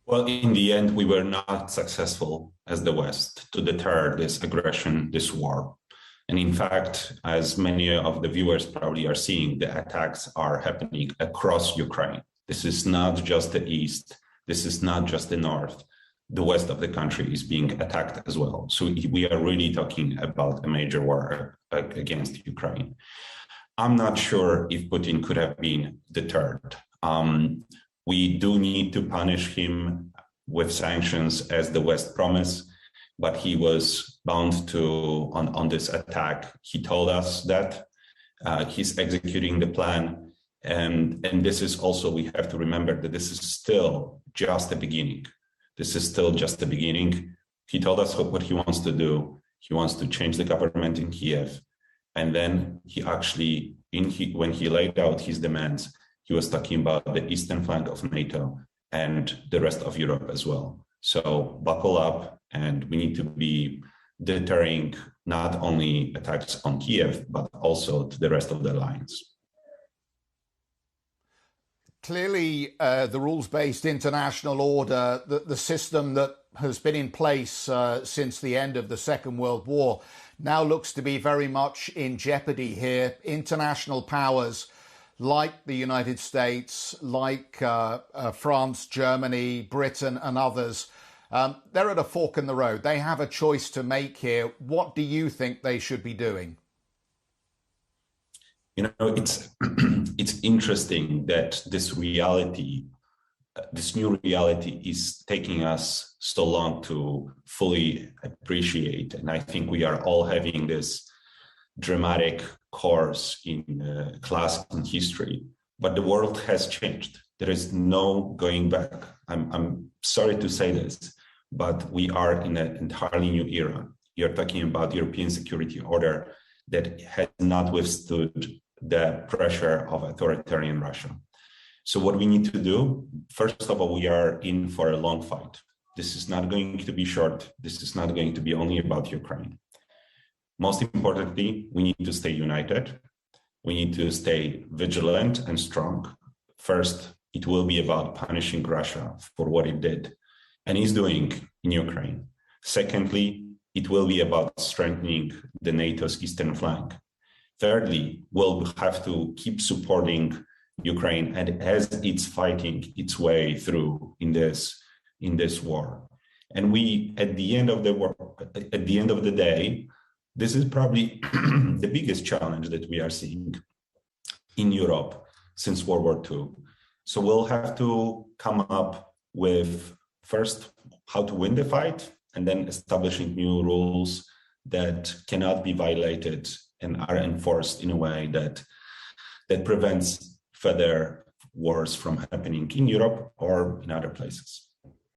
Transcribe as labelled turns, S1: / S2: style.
S1: Well, in the end, we were not successful as the West to deter this aggression, this war. And in fact, as many of the viewers probably are seeing, the attacks are happening across Ukraine. This is not just the East. This is not just the North. The West of the country is being attacked as well. So we are really talking about a major war against Ukraine. I'm not sure if Putin could have been deterred. We do need to punish him with sanctions as the West promised, but he was bound to on this attack. He told us that he's executing the plan. And this is also, we have to remember that this is still just the beginning. This is still just the beginning. He told us what he wants to do. He wants to change the government in Kiev. And then he actually, when he laid out his demands, he was talking about the eastern flank of NATO and the rest of Europe as well. So buckle up, and we need to be deterring not only attacks on Kiev, but also to the rest of the alliance.
S2: Clearly, the rules-based international order, the system that has been in place since the end of the Second World War, now looks to be very much in jeopardy here. International powers like the United States, like France, Germany, Britain and others, they're at a fork in the road. They have a choice to make here. What do you think they should be doing?
S1: You know, it's interesting that this reality, this new reality is taking us so long to fully appreciate. And I think we are all having this dramatic course in class in history, but the world has changed. There is no going back. I'm sorry to say this, but we are in an entirely new era. You're talking about European security order that has not withstood the pressure of authoritarian Russia. So what we need to do, first of all, we are in for a long fight. This is not going to be short. This is not going to be only about Ukraine. Most importantly, we need to stay united. We need to stay vigilant and strong. First, it will be about punishing Russia for what it did and is doing in Ukraine. Secondly, it will be about strengthening the NATO's eastern flank. Thirdly, we'll have to keep supporting Ukraine and as it's fighting its way through in this war. And we, at the end of the war, at the end of the day, this is probably the biggest challenge that we are seeing in Europe since World War II. So we'll have to come up with first how to win the fight, and then establishing new rules that cannot be violated and are enforced in a way that prevents further wars from happening in Europe or in other places.